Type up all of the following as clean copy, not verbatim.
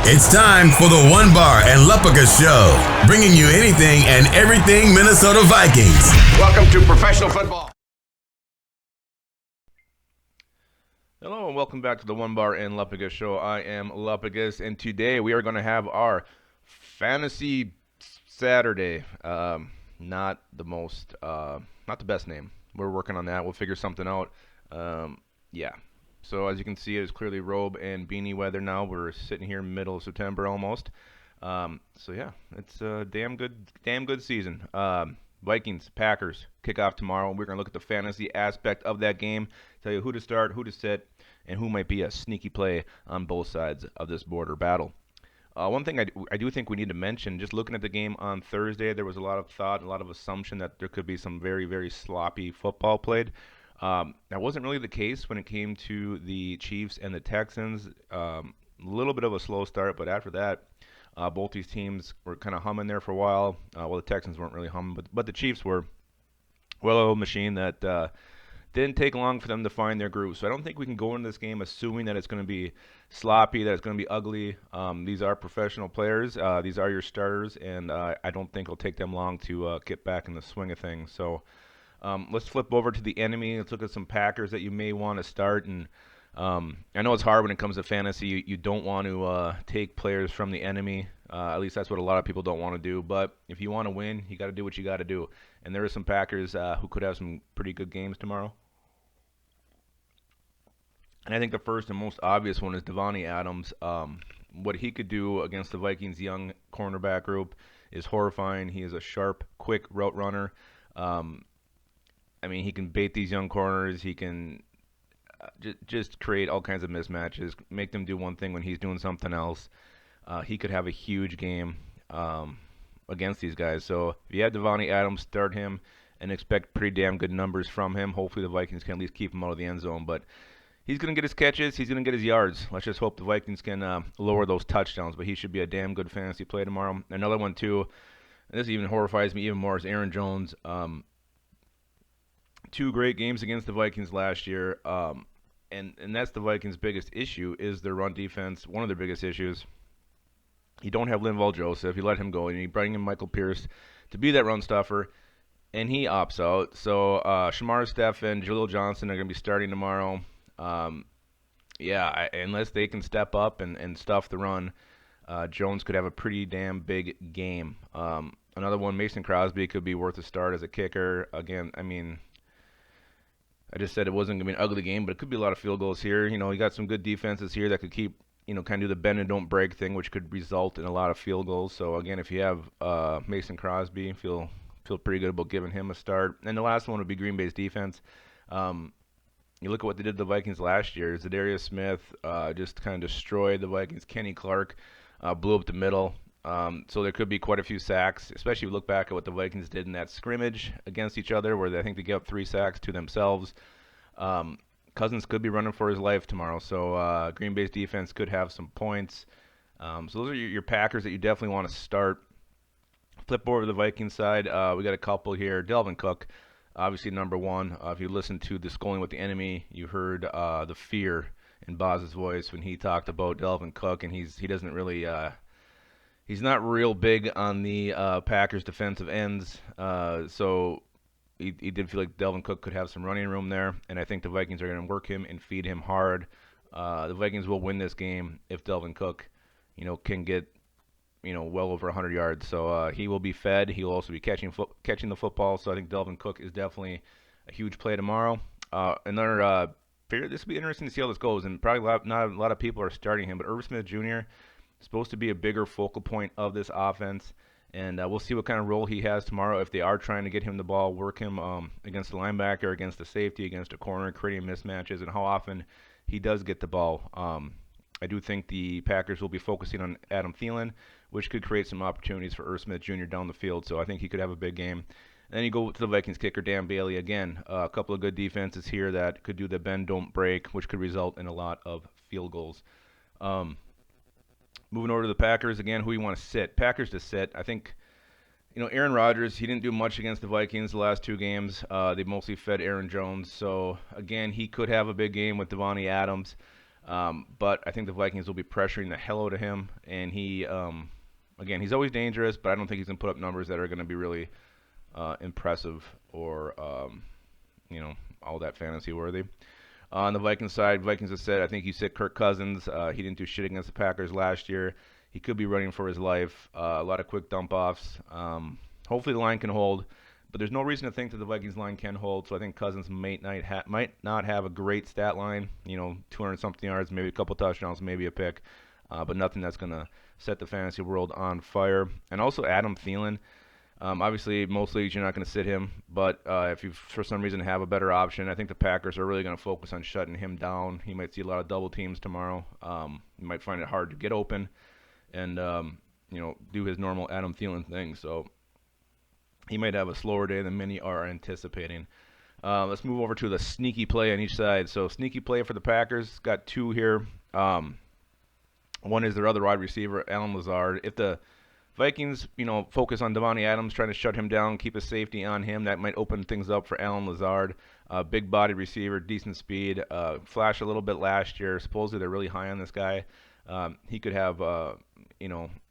It's time for the One Bar and Lupagus Show, bringing you anything and everything Minnesota Vikings. Welcome to professional football. Hello and welcome back to the One Bar and Lupagus Show. I am Lupagus, and today we are going to have our Fantasy Saturday. Not the best name. We're working on that. We'll figure something out. Yeah. So as you can see, it's clearly robe and beanie weather now. We're sitting here middle of September almost. So yeah, it's a damn good season. Vikings, Packers kick off tomorrow. We're going to look at the fantasy aspect of that game, tell you who to start, who to sit, and who might be a sneaky play on both sides of this border battle. One thing I do think we need to mention, just looking at the game on Thursday, there was a lot of thought, a lot of assumption that there could be some very, very sloppy football played. That wasn't really the case when it came to the Chiefs and the Texans. A little bit of a slow start, but after that, both these teams were kind of humming there for a while. Well, the Texans weren't really humming, but the Chiefs were. Well-oiled machine that didn't take long for them to find their groove. So I don't think we can go into this game assuming that it's going to be sloppy, that it's going to be ugly. These are professional players. These are your starters, and I don't think it'll take them long to get back in the swing of things. So let's flip over to the enemy. Let's look at some Packers that you may want to start. And I know it's hard when it comes to fantasy. You don't want to take players from the enemy. At least that's what a lot of people don't want to do. But if you want to win, you got to do what you got to do. And there are some Packers who could have some pretty good games tomorrow. And I think the first and most obvious one is Devonnie Adams. What he could do against the Vikings' young cornerback group is horrifying. He is a sharp, quick route runner. I mean, he can bait these young corners. He can just create all kinds of mismatches, make them do one thing when he's doing something else. He could have a huge game against these guys. So if you have Devonnie Adams, start him and expect pretty damn good numbers from him. Hopefully the Vikings can at least keep him out of the end zone. But he's going to get his catches. He's going to get his yards. Let's just hope the Vikings can lower those touchdowns. But he should be a damn good fantasy play tomorrow. Another one, too, and this even horrifies me even more, is Aaron Jones. Two great games against the Vikings last year. And that's the Vikings' biggest issue is their run defense, one of their biggest issues. You don't have Linval Joseph. You let him go, and you bring in Michael Pierce to be that run stuffer, and he opts out. So Shamar Stephen, Jaleel Johnson are going to be starting tomorrow. Unless they can step up and stuff the run, Jones could have a pretty damn big game. Another one, Mason Crosby, could be worth a start as a kicker. Again, I mean, I just said it wasn't going to be an ugly game, but it could be a lot of field goals here. You know, you got some good defenses here that could keep, kind of do the bend and don't break thing, which could result in a lot of field goals. So, again, if you have Mason Crosby, feel pretty good about giving him a start. And the last one would be Green Bay's defense. You look at what they did to the Vikings last year. Zadarius Smith just kind of destroyed the Vikings. Kenny Clark blew up the middle. So there could be quite a few sacks, especially if you look back at what the Vikings did in that scrimmage against each other, where I think they gave up 3 sacks to themselves. Cousins could be running for his life tomorrow, so Green Bay's defense could have some points. So those are your Packers that you definitely want to start. Flip over to the Vikings side. We got a couple here. Delvin Cook, obviously number one. If you listen to the Scolding with the Enemy, you heard the fear in Boz's voice when he talked about Delvin Cook, and he doesn't really he's not real big on the Packers defensive ends, so he did feel like Delvin Cook could have some running room there, and I think the Vikings are going to work him and feed him hard. The Vikings will win this game if Delvin Cook, can get, well over 100 yards. So he will be fed. He will also be catching the football. So I think Delvin Cook is definitely a huge play tomorrow. This will be interesting to see how this goes, and probably not a lot of people are starting him, but Irv Smith Jr. is supposed to be a bigger focal point of this offense. And we'll see what kind of role he has tomorrow. If they are trying to get him the ball, work him against the linebacker, against the safety, against a corner, creating mismatches, and how often he does get the ball. I do think the Packers will be focusing on Adam Thielen, which could create some opportunities for Irv Smith Jr. down the field. So I think he could have a big game. And then you go to the Vikings kicker, Dan Bailey. Again, a couple of good defenses here that could do the bend, don't break, which could result in a lot of field goals. Moving over to the Packers, again, who you want to sit. Packers to sit. I think, Aaron Rodgers, he didn't do much against the Vikings the last 2 games. They mostly fed Aaron Jones. So, again, he could have a big game with Devonnie Adams. But I think the Vikings will be pressuring the hell out of him, and he, again, he's always dangerous, but I don't think he's going to put up numbers that are going to be really impressive or, all that fantasy worthy. On the Vikings side, Vikings have said, I think you said Kirk Cousins. He didn't do shit against the Packers last year. He could be running for his life. A lot of quick dump-offs. Hopefully the line can hold, but there's no reason to think that the Vikings line can hold, so I think Cousins might not have a great stat line, 200-something yards, maybe a couple touchdowns, maybe a pick, but nothing that's going to set the fantasy world on fire. And also Adam Thielen. Obviously, most leagues you're not going to sit him, but if you for some reason have a better option, I think the Packers are really going to focus on shutting him down. He might see a lot of double teams tomorrow. You might find it hard to get open and do his normal Adam Thielen thing. So he might have a slower day than many are anticipating. Let's move over to the sneaky play on each side. So sneaky play for the Packers, got two here. One is their other wide receiver, Lazar. If the Vikings, focus on Devonnie Adams, trying to shut him down, keep a safety on him, that might open things up for Lazar. Big body receiver, decent speed, flashed a little bit last year. Supposedly they're really high on this guy. He could have, a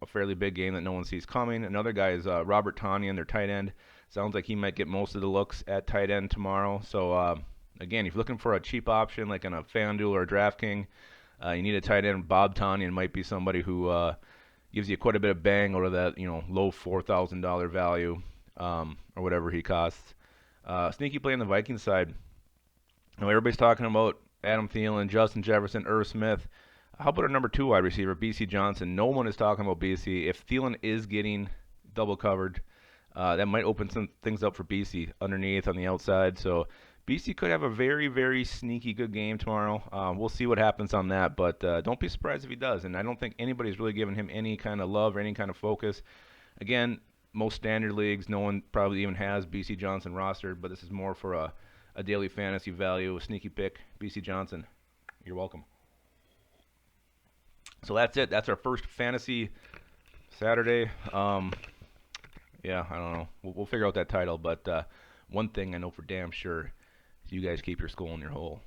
fairly big game that no one sees coming. Another guy is Robert Tonyan, their tight end. Sounds like he might get most of the looks at tight end tomorrow. So, again, if you're looking for a cheap option like on a FanDuel or a DraftKings, you need a tight end. Bob Tonyan might be somebody who gives you quite a bit of bang out of that, low $4,000 value or whatever he costs. Sneaky play on the Vikings side. Everybody's talking about Adam Thielen, Justin Jefferson, Irv Smith. How about our number 2 wide receiver, B.C. Johnson? No one is talking about B.C. If Thielen is getting double covered, that might open some things up for B.C. underneath on the outside. So B.C. could have a very, very sneaky good game tomorrow. We'll see what happens on that, but don't be surprised if he does. And I don't think anybody's really giving him any kind of love or any kind of focus. Again, most standard leagues, no one probably even has B.C. Johnson rostered, but this is more for a daily fantasy value, a sneaky pick, B.C. Johnson. You're welcome. So that's it. That's our first fantasy Saturday. I don't know. We'll figure out that title, but one thing I know for damn sure is you guys keep your skull in your hole.